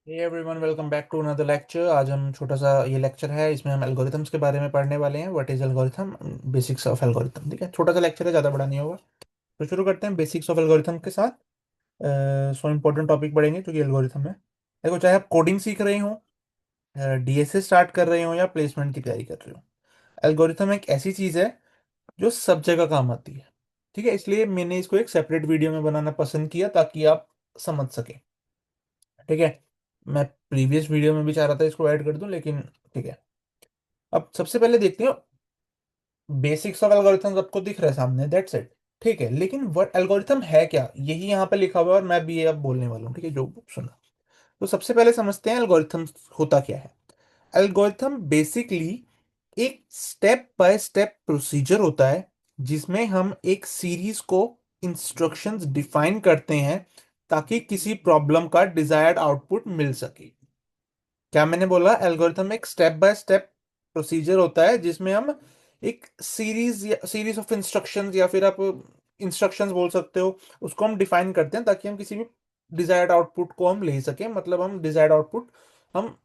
Hey everyone, welcome back to another lecture. आज हम छोटा सा ये लेक्चर है, इसमें हम एल्गोरिथम्स के बारे में पढ़ने वाले हैं। What is algorithm, basics of algorithm. ठीक है, छोटा सा लेक्चर है, ज़्यादा बड़ा नहीं होगा। तो शुरू करते हैं बेसिक्स ऑफ एल्गोरिथम के साथ। सो इंपॉर्टेंट टॉपिक पढ़ेंगे जो कि एल्गोरिथम है। देखो, चाहे आप कोडिंग सीख रहे हो, डीएसए स्टार्ट कर रहे हो या प्लेसमेंट की तैयारी कर रहे हो, एल्गोरिथम एक ऐसी चीज़ है जो सब जगह काम आती है। ठीक है, इसलिए मैंने इसको एक सेपरेट वीडियो में बनाना पसंद किया ताकि आप समझ सकें। ठीक है, मैं प्रीवियस वीडियो में भी चाह रहा था इसको ऐड कर दूं, लेकिन ठीक है। अब सबसे पहले देखते हैं, बेसिक्स ऑफ एल्गोरिथम आपको दिख रहा है सामने, दैट्स इट। ठीक है, लेकिन वर्ड एल्गोरिथम है क्या, यही यहाँ पे लिखा हुआ है और मैं भी ये अब बोलने वाला हूँ। ठीक है, जो सुना। तो सबसे पहले समझते हैं एल्गोरिथम होता क्या है। एल्गोरिथम बेसिकली एक स्टेप बाय स्टेप प्रोसीजर होता है जिसमें हम एक सीरीज को इंस्ट्रक्शंस डिफाइन करते हैं ताकि किसी प्रॉब्लम का डिजायर्ड आउटपुट मिल सके। क्या मैंने बोला? एल्गोरिथम एक स्टेप बाय स्टेप प्रोसीजर होता है जिसमें हम एक सीरीज या सीरीज ऑफ इंस्ट्रक्शंस, या फिर आप इंस्ट्रक्शंस बोल सकते हो, उसको हम डिफाइन करते हैं ताकि हम किसी भी डिजायर्ड आउटपुट को हम ले सकें। मतलब हम डिजायर्ड आउटपुट हम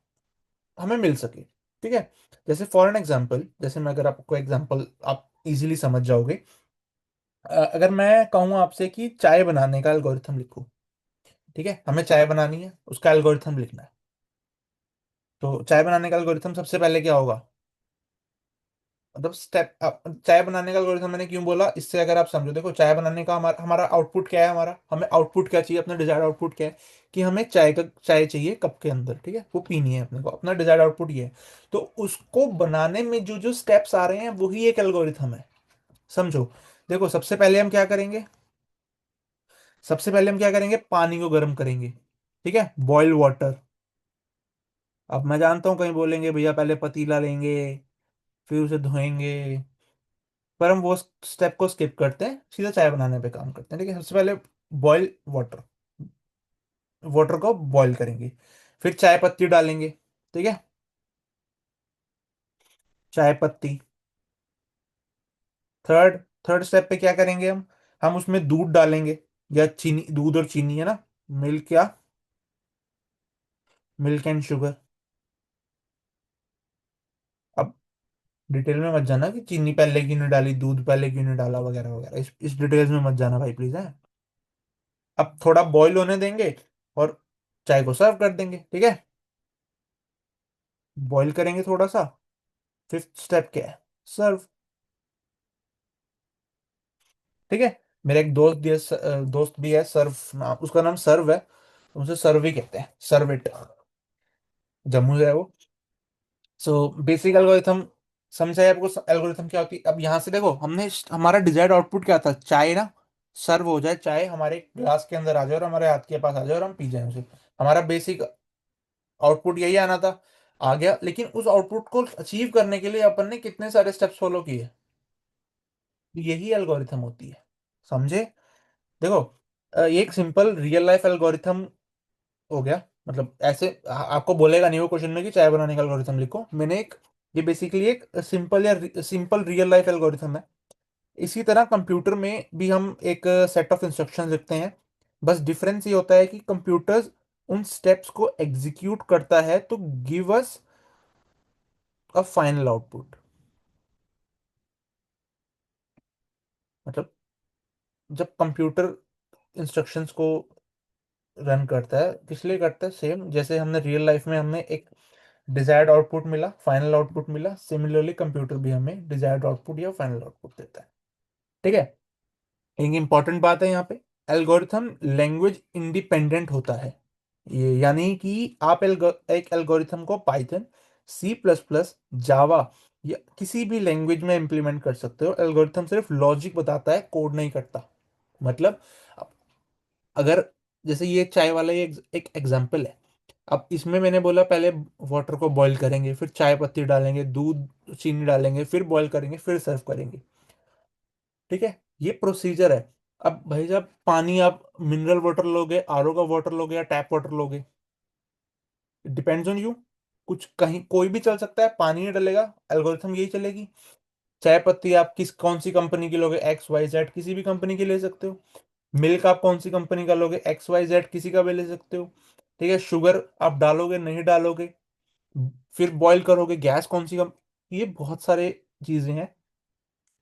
हमें मिल सके। ठीक है, जैसे फॉर एन एग्जांपल, जैसे मैं अगर आपको एग्जांपल आप इजीली समझ जाओगे। अगर मैं कहूँ आपसे कि चाय बनाने का एल्गोरिथम लिखो। ठीक है, हमें चाय बनानी है, उसका एल्गोरिथम लिखना है। तो चाय बनाने का एल्गोरिथम सबसे पहले क्या होगा? मतलब स्टेप, चाय बनाने का एल्गोरिथम मैंने क्यों बोला, इससे अगर आप समझो। देखो, चाय बनाने का हमारा हमारा आउटपुट क्या है? हमारा हमें आउटपुट क्या चाहिए? अपना डिजायर्ड आउटपुट क्या है? कि हमें चाय चाहिए कप के अंदर। ठीक है, वो पीनी है अपने को, अपना डिजायर्ड आउटपुट ये है। तो उसको बनाने में जो जो स्टेप्स आ रहे हैं वही एक एल्गोरिथम है। समझो। देखो, सबसे पहले हम क्या करेंगे, पानी को गर्म करेंगे। ठीक है, बॉइल वाटर। अब मैं जानता हूँ कहीं बोलेंगे भैया पहले पतीला लेंगे, फिर उसे धोएंगे, पर हम वो स्टेप को स्किप करते हैं, सीधा चाय बनाने पे काम करते हैं। ठीक है, सबसे पहले बॉयल वाटर, वाटर को बॉईल करेंगे, फिर चाय पत्ती डालेंगे। ठीक है, चाय पत्ती। थर्ड थर्ड स्टेप पे क्या करेंगे हम उसमें दूध डालेंगे, या चीनी, दूध और चीनी है ना, मिल्क या मिल्क एंड शुगर। अब डिटेल में मत जाना कि चीनी पहले क्यों नहीं डाली, दूध पहले क्यों नहीं डाला, वगैरह वगैरह, इस डिटेल्स में मत जाना भाई, प्लीज है। अब थोड़ा बॉईल होने देंगे और चाय को सर्व कर देंगे। ठीक है, बॉईल करेंगे थोड़ा सा। फिफ्थ स्टेप क्या है? सर्व। ठीक है, मेरा एक दोस्त भी है, सर्व नाम उसका, नाम सर्व है, तो उसे सर्व ही कहते हैं, सर्व इट। जम्मू से है वो। सो बेसिक एल्गोरिथम समझा है आपको? एल्गोरिथम क्या होती है? अब यहाँ से देखो, हमने हमारा डिजायर्ड आउटपुट क्या था? चाय ना, सर्व हो जाए, चाय हमारे ग्लास के अंदर आ जाए और हमारे हाथ के पास आ जाए और हम पी जाए उसे। हमारा बेसिक आउटपुट यही आना था। आ गया, लेकिन उस आउटपुट को अचीव करने के लिए अपन ने कितने सारे स्टेप्स फॉलो किए? यही एल्गोरिथम होती है। समझे? देखो, ये एक सिंपल रियल लाइफ एल्गोरिथम हो गया। मतलब ऐसे आपको बोलेगा नहीं वो क्वेश्चन में कि चाय बनाने का एल्गोरिथम लिखो। मैंने एक, ये बेसिकली एक सिंपल या सिंपल रियल लाइफ एल्गोरिथम है। इसी तरह कंप्यूटर में भी हम एक सेट ऑफ इंस्ट्रक्शंस लिखते हैं। बस डिफरेंस ये होता है कि कंप्यूटर्स उन स्टेप्स को एग्जीक्यूट करता है तो give us a final output. मतलब जब कंप्यूटर इंस्ट्रक्शंस को रन करता है, किस लिए करता है? सेम जैसे हमने रियल लाइफ में हमें एक डिजायर्ड आउटपुट मिला, फाइनल आउटपुट मिला, सिमिलरली कंप्यूटर भी हमें डिजायर्ड आउटपुट या फाइनल आउटपुट देता है। ठीक है, एक इंपॉर्टेंट बात है यहाँ पे, एल्गोरिथम लैंग्वेज इंडिपेंडेंट होता है। ये यानी कि आप एक एल्गोरिथम को पाइथन, सी प्लस प्लस, जावा या किसी भी लैंग्वेज में इंप्लीमेंट कर सकते हो। एल्गोरिथम सिर्फ लॉजिक बताता है, कोड नहीं करता। मतलब अगर, जैसे ये चाय वाला ये एक एग्जांपल है। अब इसमें मैंने बोला पहले वाटर को बॉईल करेंगे, फिर चाय पत्ती डालेंगे, दूध चीनी डालेंगे, फिर बॉईल करेंगे, फिर सर्व करेंगे। ठीक है, ये प्रोसीजर है। अब भाई साहब, पानी आप मिनरल वाटर लोगे, आरओ का वाटर लोगे या टैप वाटर लोगे, डिपेंड्स ऑन यू। कुछ कहीं कोई भी चल सकता है, पानी नहीं डलेगा, एल्गोरिथम यही चलेगी। चाय पत्ती आप किस कौन सी कंपनी की लोगे? एक्स वाई जेड, किसी भी कंपनी की ले सकते हो। मिल्क आप कौन सी कंपनी का लोगे? एक्स वाई जेड, किसी का भी ले सकते हो। ठीक है, शुगर आप डालोगे नहीं डालोगे, फिर बॉईल करोगे, गैस कौन सी कम, ये बहुत सारे चीजें हैं।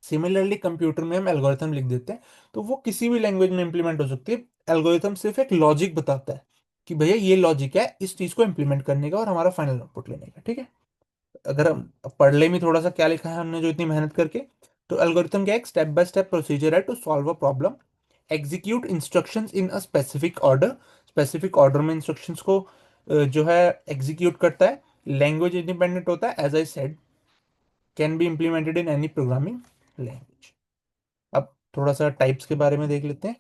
सिमिलरली कंप्यूटर में हम एल्गोरिथम लिख देते हैं, तो वो किसी भी लैंग्वेज में इंप्लीमेंट हो सकती है। एल्गोरिथम सिर्फ एक लॉजिक बताता है कि भैया ये लॉजिक है इस चीज को इंप्लीमेंट करने का और हमारा फाइनल आउटपुट लेने का, ठीक है। अगर हम पढ़ ले में थोड़ा सा क्या लिखा है हमने जो इतनी मेहनत करके, तो एल्गोरिथम क्या है, एक स्टेप बाय स्टेप प्रोसीजर है to solve a problem, execute instructions in a specific order. Specific order में इंस्ट्रक्शंस को जो है एग्जीक्यूट करता है, लैंग्वेज इंडिपेंडेंट होता है, as I said, can be implemented in any programming language. अब थोड़ा सा टाइप्स के बारे में देख लेते हैं।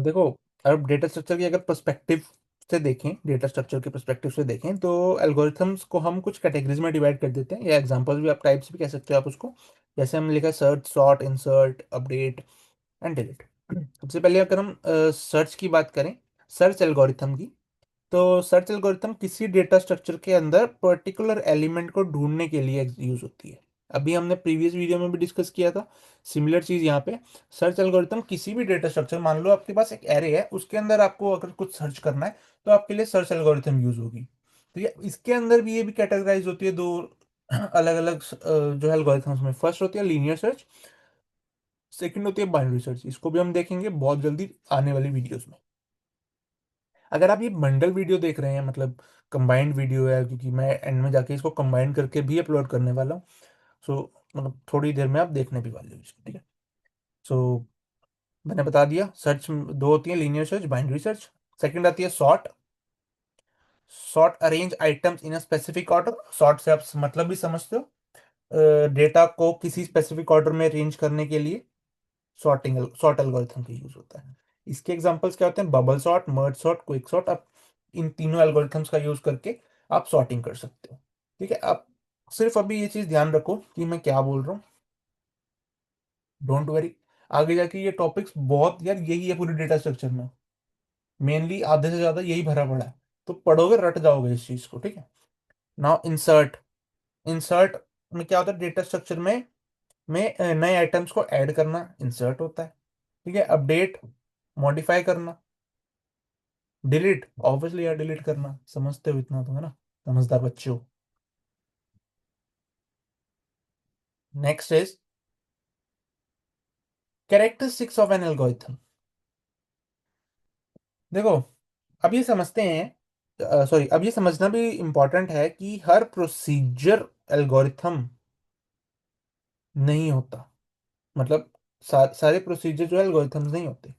देखो, अब डेटा स्ट्रक्चर की अगर पर्सपेक्टिव से देखें, डेटा स्ट्रक्चर के पर्सपेक्टिव से देखें, तो एल्गोरिथम्स को हम कुछ कैटेगरीज में डिवाइड कर देते हैं, या एग्जांपल्स भी आप टाइप्स भी कह सकते हो आप उसको। जैसे हम लिखा search, sort, insert, update and delete. सबसे पहले अगर हम सर्च की बात करें, सर्च एल्गोरिथम की, तो सर्च एल्गोरिथम किसी डेटा स्ट्रक्चर के अंदर पर्टिकुलर एलिमेंट को ढूंढने के लिए यूज होती है। अभी हमने प्रीवियस वीडियो में भी डिस्कस किया था सिमिलर चीज यहाँ पे। सर्च एल्गोरिथम किसी भी डेटा स्ट्रक्चर, मान लो आपके पास एक एरे है, उसके अंदर आपको अगर कुछ सर्च करना है, तो आपके लिए सर्च एल्गोरिथम यूज होगी। तो ये इसके अंदर भी ये भी कैटेगराइज होती है दो अलग अलग जो है एल्गोरिथम्स में। फर्स्ट होती है लीनियर सर्च, सेकंड होती है बाइनरी सर्च। इसको भी हम देखेंगे बहुत जल्दी आने वाली वीडियोस में। अगर आप ये बंडल वीडियो देख रहे हैं, मतलब कंबाइंड वीडियो है, क्योंकि मैं एंड में जाके इसको कंबाइन करके भी अपलोड करने वाला हूँ। सो मतलब थोड़ी देर में आप देखने भी वाले हो इसको, ठीक है। सो मैंने बता दिया, सर्च दो होती है, linear search, binary search. Second आती है sort. Sort arrange items in a specific order. Sort से आप मतलब भी समझते हो, डेटा को किसी स्पेसिफिक ऑर्डर में अरेंज करने के लिए सॉर्ट एल्गोरिथम का यूज होता है। इसके एग्जांपल्स क्या होते हैं, bubble sort, merge sort, quick sort. आप इन तीनों एल्गोरिथम्स का यूज करके आप सॉर्टिंग कर सकते हो, ठीक है। आप सिर्फ अभी ये चीज ध्यान रखो कि मैं क्या बोल रहा हूँ, डोंट वरी। आगे जाके ये टॉपिक्स बहुत, यार यही है पूरी डेटा स्ट्रक्चर में, मेनली आधे से ज्यादा यही भरा पड़ा है, तो पढ़ोगे रट जाओगे इस चीज को, ठीक है। Now insert. इंसर्ट में क्या होता है, डेटा स्ट्रक्चर में नए आइटम्स को ऐड करना इंसर्ट होता है, ठीक है। अपडेट, मॉडिफाई करना। डिलीट, ऑब्वियसली यार डिलीट करना, समझते हो इतना तो, है ना, समझदार बच्चे हो। Next is characteristics of an algorithm. देखो, अब ये समझते हैं, सॉरी, अब ये समझना भी इंपॉर्टेंट है कि हर प्रोसीजर एल्गोरिथम नहीं होता। मतलब सारे प्रोसीजर जो एल्गोरिथम्स नहीं होते।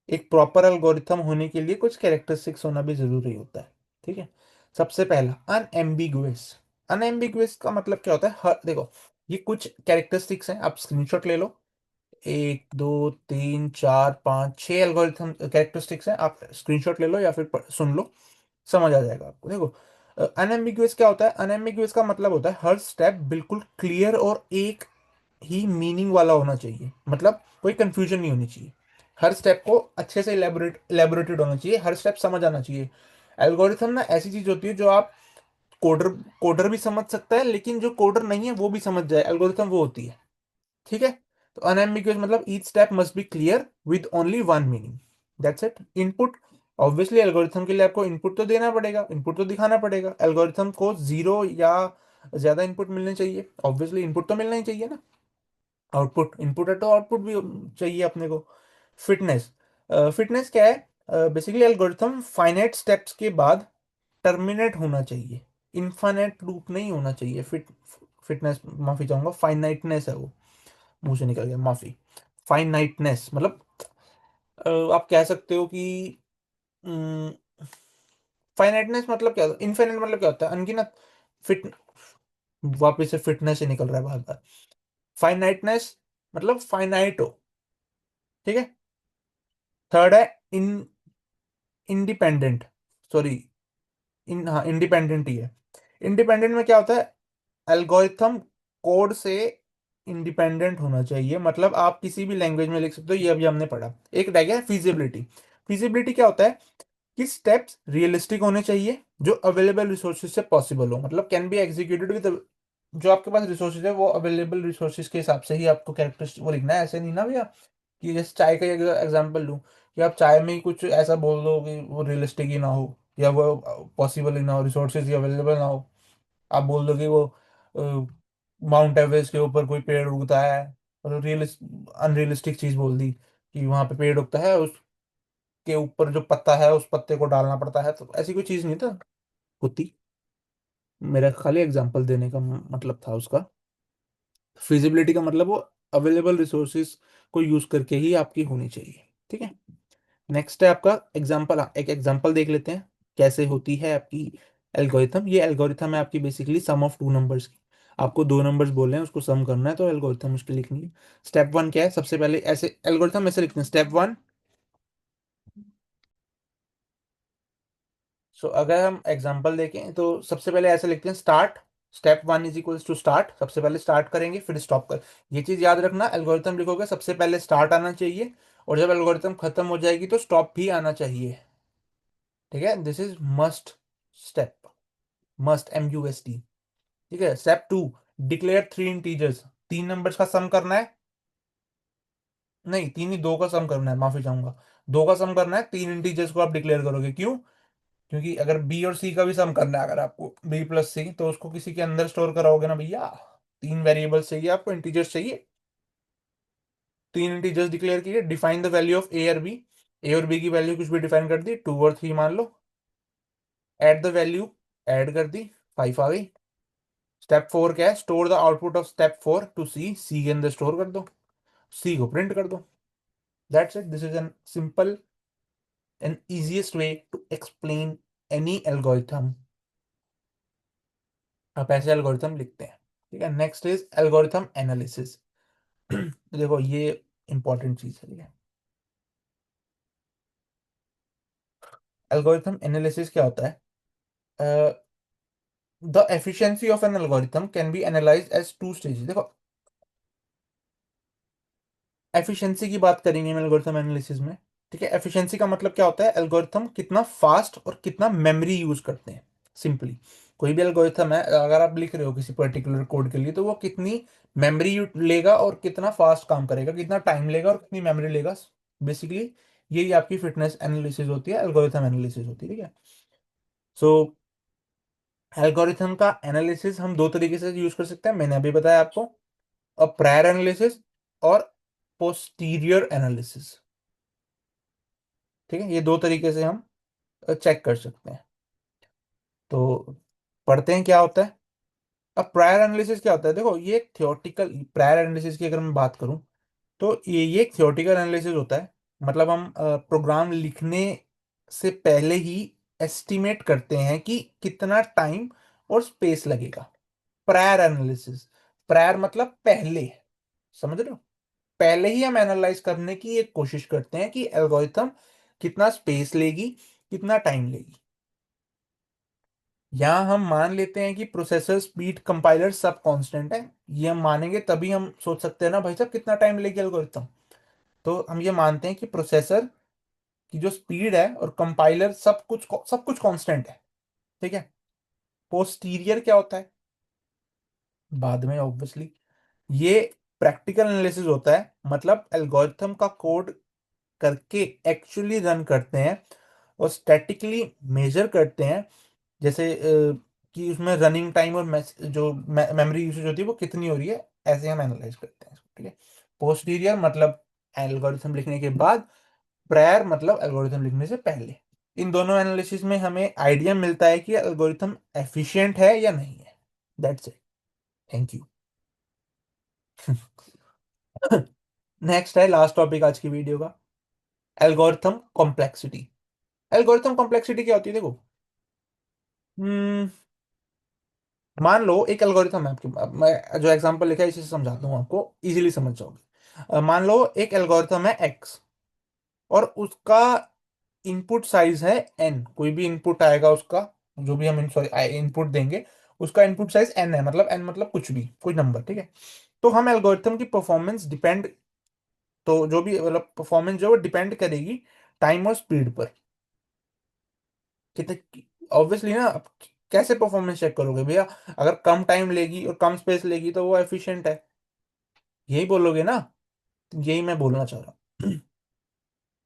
एक प्रॉपर एल्गोरिथम होने के लिए कुछ कैरेक्टरिस्टिक्स होना भी जरूरी होता है, ठीक है। सबसे पहला, अनएम्बिगुअस। अनएम्बिगुअस का मतलब क्या होता है, हर देखो, ये कुछ कैरेक्टरिस्टिक्स हैं, आप स्क्रीनशॉट ले लो। एक, दो, तीन, चार, पाँच, छह एल्गोरिथम कैरेक्टरिस्टिक्स हैं, आप स्क्रीनशॉट ले लो या फिर सुन लो, समझ आ जाएगा आपको। देखो, अनएम्बिगुअस क्या होता है, अनएम्बिगुअस का मतलब होता है हर स्टेप बिल्कुल क्लियर और एक ही मीनिंग वाला होना चाहिए, मतलब कोई कंफ्यूजन नहीं होनी चाहिए। हर स्टेप को अच्छे से इलेबोरेटेड होना चाहिए, हर स्टेप समझ आना चाहिए। एल्गोरिथम ना ऐसी चीज होती है जो आप कोडर कोडर भी समझ सकता है, लेकिन जो कोडर नहीं है वो भी समझ जाए, एल्गोरिथम वो होती है, ठीक है। तो अनएम्बिगुअस मतलब each step must be clear with only one meaning, that's it. Input, obviously algorithm के लिए आपको इनपुट तो देना पड़ेगा, इनपुट तो दिखाना पड़ेगा। एल्गोरिथम को जीरो या ज्यादा इनपुट मिलने चाहिए, ऑब्वियसली इनपुट तो मिलना ही चाहिए ना। आउटपुट, इनपुट है तो आउटपुट भी चाहिए अपने को। फिटनेस, फिटनेस क्या है, बेसिकली एल्गोरिथम फाइनाइट स्टेप्स के बाद टर्मिनेट होना चाहिए, इनफाइनाइट लूप नहीं होना चाहिए। फिटनेस, माफी चाहूंगा, फाइनाइटनेस है वो, मुंह से निकल गया, माफी। फाइनाइटनेस मतलब आप कह सकते हो कि फाइनाइटनेस मतलब क्या, इनफाइनाइट मतलब क्या होता है, अनगिनत। फिट, वापिस से फिटनेस से निकल रहा है बार बार। फाइनाइटनेस मतलब फाइनाइट हो, ठीक है। थर्ड है इन इंडिपेंडेंट, सॉरी, इन हाँ इंडिपेंडेंट ही है। इंडिपेंडेंट में क्या होता है, एल्गोरिथम कोड से इंडिपेंडेंट होना चाहिए, मतलब आप किसी भी लैंग्वेज में लिख सकते हो, ये अभी हमने पढ़ा। एक रह गया फिजिबिलिटी। फिजिबिलिटी क्या होता है कि स्टेप्स रियलिस्टिक होने चाहिए, जो अवेलेबल रिसोर्सेज से पॉसिबल हो, मतलब कैन बी एग्जीक्यूटेड विद, जो आपके पास रिसोर्सेज है वो अवेलेबल रिसोर्सेज के हिसाब से ही आपको कैरेक्टरिस्टिक वो लिखना है, ऐसे नहीं ना भैया कि जैसे चाय का एग्जांपल लूँ, कि आप चाय में ही कुछ ऐसा बोल दो कि वो रियलिस्टिक ही ना हो, या वो पॉसिबल ही ना हो, रिसोर्सेज ही अवेलेबल ना हो। आप बोल दो कि वो माउंट एवरेस्ट के ऊपर कोई पेड़ उगता है, और रियलिस्ट अनरियलिस्टिक चीज बोल दी कि वहां पे पेड़ उगता है, उसके ऊपर जो पत्ता है उस पत्ते को डालना पड़ता है, तो ऐसी कोई चीज नहीं था होती। मेरा खाली एग्जांपल देने का मतलब था उसका। फिजिबिलिटी का मतलब वो अवेलेबल रिसोर्सेज को यूज करके ही आपकी होनी चाहिए। ठीक है। नेक्स्ट है आपका एग्जांपल, एक एग्जांपल देख लेते हैं कैसे होती है आपकी एल्गोरिथम। ये एल्गोरिथम है आपकी basically sum of two numbers की। आपको दो नंबर्स बोले हैं, उसको सम करना है, तो एल्गोरिथम उसकी लिखनी है। स्टेप वन क्या है, सबसे पहले ऐसे एल्गोरिथम ऐसे लिखते हैं, स्टेप वन। सो अगर हम एग्जांपल देखें तो सबसे पहले ऐसे लिखते हैं, start. Step one is equals to start, सबसे पहले स्टार्ट करेंगे फिर स्टॉप कर। ये चीज याद रखना, एल्गोरिथम लिखोगे सबसे पहले स्टार्ट आना चाहिए, और जब एल्गोरिथम खत्म हो जाएगी तो स्टॉप भी आना चाहिए। ठीक है, this is must step, must MUST। ठीक है, step two, declare three integers. तीन नंबर्स का सम करना है। नहीं, तीन ही, दो का सम करना है, माफी चाहूंगा। दो का सम करना है, तीन इंटीजर्स को आप डिक्लेयर करोगे, क्यों? क्योंकि अगर बी और सी का भी सम करना है, अगर आपको B+C, तो उसको किसी के अंदर स्टोर कराओगे ना भैया। तीन वेरिएबल्स चाहिए आपको, इंटीजर्स चाहिए। तीन इंटीजर्स डिक्लेयर किए, डिफाइन द वैल्यू ऑफ ए और बी। ए और बी की वैल्यू कुछ भी डिफाइन कर दी, 2 और 3 मान लो। ऐड द वैल्यू, ऐड कर दी, 5 आ गई। स्टेप फोर क्या है, store the output of step four to C, C के अंदर स्टोर कर दो, सी को प्रिंट कर दो। That's it, this is an simple and easiest way to explain any algorithm। आप ऐसे एल्गोरिथम लिखते हैं। ठीक है, नेक्स्ट इज एल्गोरिथम एनालिसिस। देखो ये इंपॉर्टेंट चीज है। ठीक है, एल्गोरिथम एनालिसिस क्या होता है? The efficiency of an algorithm can be analyse as two stages. देखो, एफिशिएंसी की बात करेंगे हम एल्गोरिथम एनालिसिस में। ठीक है, एफिशिएंसी का मतलब क्या होता है, एल्गोरिथम कितना फास्ट और कितना मेमोरी यूज करते हैं। सिंपली, कोई भी एल्गोरिथम है, अगर आप लिख रहे हो किसी पर्टिकुलर कोड के लिए, तो वो कितनी मेमोरी लेगा और कितना फास्ट काम करेगा, कितना टाइम लेगा और कितनी मेमोरी लेगा। बेसिकली यही आपकी फिटनेस एनालिसिस होती है, एल्गोरिथम एनालिसिस होती है। ठीक है, सो एल्गोरिथम का एनालिसिस हम दो तरीके से यूज कर सकते हैं, मैंने अभी बताया आपको। प्रायर एनालिसिस और पोस्टीरियर एनालिसिस। ठीक है, ये दो तरीके से हम चेक कर सकते हैं। तो पढ़ते हैं क्या होता है। अब प्रायर एनालिसिस क्या होता है, देखो ये एक थियोरटिकल, प्रायर एनालिसिस की अगर मैं बात करूं, तो ये एक थियोरटिकल एनालिसिस होता है। मतलब हम प्रोग्राम लिखने से पहले ही एस्टिमेट करते हैं कि कितना टाइम और स्पेस लगेगा। प्रायर एनालिसिस, प्रायर मतलब पहले, समझ रहे हो? पहले ही हम एनालाइज करने की एक कोशिश करते हैं कि एल्गोरिथम कितना स्पेस लेगी, कितना टाइम लेगी। यहां हम मान लेते हैं कि प्रोसेसर स्पीड कंपाइलर सब कांस्टेंट है। ये हम मानेंगे तभी हम सोच सकते हैं ना भाई साहब कितना टाइम लेगी एल्गोरिथम। तो हम ये मानते हैं कि प्रोसेसर की जो स्पीड है और कंपाइलर सब कुछ कांस्टेंट है। ठीक है, पोस्टीरियर क्या होता है, बाद में ऑब्वियसली। ये प्रैक्टिकल एनालिसिस होता है, मतलब एल्गोरिथम का कोड करके एक्चुअली रन करते हैं और स्टैटिकली मेजर करते हैं, जैसे कि उसमें रनिंग टाइम और जो मेमोरी यूसेज होती है वो कितनी हो रही है, ऐसे हम एनालाइज करते हैं। ठीक है, पोस्टीरियर मतलब एल्गोरिथम लिखने के बाद, प्रायर मतलब एल्गोरिथम लिखने से पहले। इन दोनों एनालिसिस में हमें आइडिया मिलता है कि एल्गोरिथम एफिशिएंट है या नहीं है। That's it, thank you. Next है लास्ट टॉपिक आज की वीडियो का, एल्गोरिथम कॉम्प्लेक्सिटी। एल्गोरिथम कॉम्प्लेक्सिटी क्या होती है, देखो। हम्म मान लो एक एल्गोरिथम है आपके, अब मैं जो एग्जांपल लिखा है इसी से समझाता हूँ आपको, इजीली समझ जाओगे। मान लो एक एल्गोरिथम है X, और उसका इनपुट साइज है N। कोई भी इनपुट आएगा उसका, जो भी हम इनपुट देंगे, उसका इनपुट साइज N है, मतलब N मतलब कुछ भी, कोई नंबर। ठीक है, तो हम एल्गोरिथम की परफॉर्मेंस डिपेंड, तो जो भी मतलब परफॉर्मेंस जो है वो डिपेंड करेगी टाइम और स्पीड पर। कितने, ऑब्वियसली ना, अब कैसे परफॉर्मेंस चेक करोगे भैया? अगर कम टाइम लेगी और कम स्पेस लेगी तो वो एफिशिएंट है, यही बोलोगे ना। तो यही मैं बोलना चाह रहा हूँ।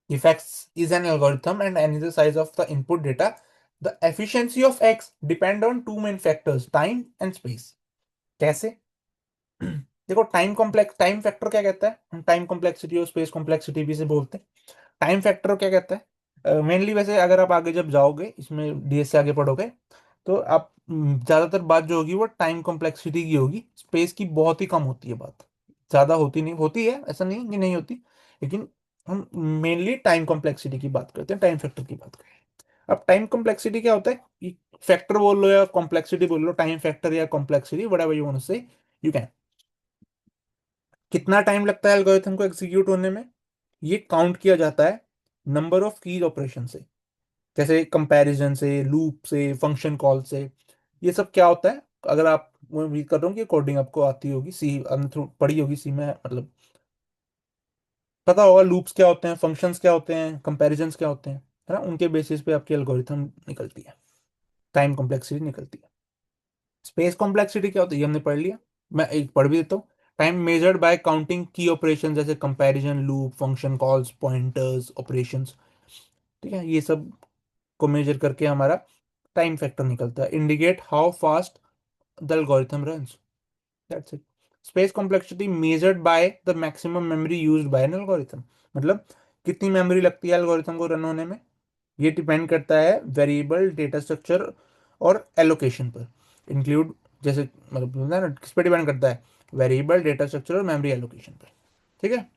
If x is an algorithm and n is the size of the input data, the efficiency of x depend on two main factors, time and space. कैसे? देखो, टाइम फैक्टर क्या कहता है, हम टाइम कॉम्प्लेक्सिटी और स्पेस कॉम्प्लेक्सिटी भी से बोलते हैं। टाइम फैक्टर क्या कहता है, मेनली वैसे अगर आप आगे जब जाओगे इसमें डीएस से आगे पढ़ोगे, तो आप ज्यादातर बात जो होगी वो टाइम कॉम्प्लेक्सिटी की होगी। स्पेस की बहुत ही कम होती है बात, ज्यादा होती नहीं, होती है ऐसा नहीं कि नहीं होती, लेकिन हम मेनली टाइम कॉम्प्लेक्सिटी की बात करते हैं, टाइम फैक्टर की बात करते हैं। अब टाइम कॉम्प्लेक्सिटी क्या होता है, फैक्टर बोल लो या कॉम्प्लेक्सिटी बोल लो, टाइम फैक्टर या complexity, whatever you want to say, you can. कितना टाइम लगता है एल्गोरिथम को एग्जीक्यूट होने में, ये काउंट किया जाता है नंबर ऑफ कीज ऑपरेशन से, जैसे कंपैरिजन से, लूप से, फंक्शन कॉल से। ये सब क्या होता है, अगर आप, मैं उम्मीद कर रहा हूँ कि कोडिंग आपको आती होगी, सी पढ़ी होगी सी में, मतलब पता होगा लूप्स क्या होते हैं, फंक्शंस क्या होते हैं, कंपैरिजंस क्या होते हैं, है ना, उनके बेसिस पे आपकी एल्गोरिथम निकलती है, टाइम कॉम्प्लेक्सिटी निकलती है। स्पेस कॉम्प्लेक्सिटी क्या होती है, ये हमने पढ़ लिया। मैं एक पढ़ भी देता हूँ। टाइम मेजर्ड बाय काउंटिंग की ऑपरेशन, जैसे comparison, loop, function calls, pointers, operations. ठीक है, ये सब को मेजर करके हमारा टाइम फैक्टर निकलता है, indicate how fast the algorithm runs, that's it. Space complexity measured by the maximum memory used by an algorithm, मतलब कितनी मेमोरी लगती है एल्गोरिथम को रन होने में, ये डिपेंड करता है वेरिएबल डेटा स्ट्रक्चर और एलोकेशन पर, इंक्लूड, जैसे मतलब होता है ना, किस पर डिपेंड करता है, वेरिएबल डेटा स्ट्रक्चर और मेमोरी एलोकेशन पर। ठीक है,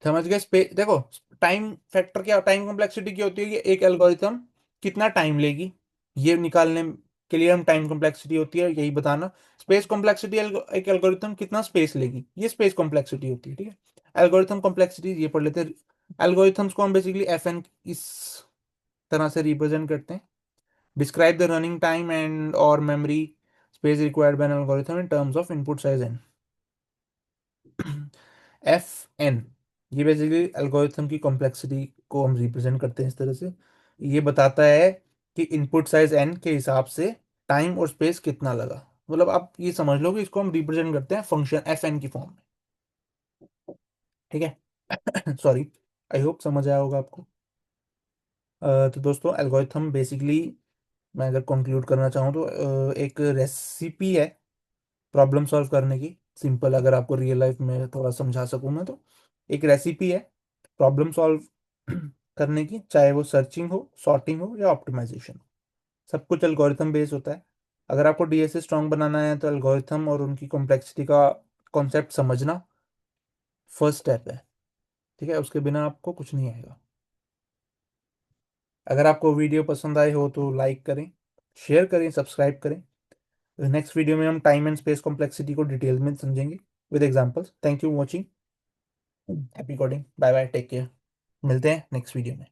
समझ गए। देखो, टाइम फैक्टर क्या, टाइम कॉम्प्लेक्सिटी क्या होती है कि एक एल्गोरिथम कितना टाइम लेगी, ये निकालने के लिए हम टाइम कॉम्प्लेक्सिटी होती है यही बताना। स्पेस कॉम्प्लेक्सिटी, एक एल्गोरिथम कितना स्पेस लेगी, ये स्पेस कॉम्प्लेक्सिटी होती है। ठीक है, एल्गोरिथम कॉम्प्लेक्सिटी ये पढ़ लेते हैं। एल्गोरिथम्स को हम बेसिकली एफ एन इस तरह से रिप्रेजेंट करते हैं, describe the running time and और memory space required by an algorithm in terms of input size N. F N, ये बेसिकली एल्गोरिथम की कॉम्प्लेक्सिटी को हम रिप्रेजेंट करते हैं इस तरह से। ये बताता है कि इनपुट साइज एन के हिसाब से टाइम और स्पेस कितना लगा, मतलब आप ये समझ लो कि इसको हम रिप्रेजेंट करते हैं फंक्शन एफ एन की फॉर्म में। ठीक है, सॉरी, आई होप समझ आया होगा आपको। तो दोस्तों, एल्गोरिथम बेसिकली, मैं अगर कंक्लूड करना चाहूँ तो एक रेसिपी है प्रॉब्लम सॉल्व करने की। सिंपल, अगर आपको रियल लाइफ में थोड़ा समझा सकूं मैं तो, एक रेसिपी है प्रॉब्लम सॉल्व करने की, चाहे वो सर्चिंग हो, सॉर्टिंग हो या ऑप्टिमाइजेशन, सब कुछ एल्गोरिथम बेस्ड होता है। अगर आपको डीएसए स्ट्रांग बनाना है तो एल्गोरिथम और उनकी कॉम्प्लेक्सिटी का कॉन्सेप्ट समझना फर्स्ट स्टेप है। ठीक है, उसके बिना आपको कुछ नहीं आएगा। अगर आपको वीडियो पसंद आए हो तो लाइक करें, शेयर करें, सब्सक्राइब करें। नेक्स्ट वीडियो में हम टाइम एंड स्पेस कॉम्प्लेक्सिटी को डिटेल में समझेंगे with examples. Thank you watching, happy coding, bye bye, take care. मिलते हैं नेक्स्ट वीडियो में।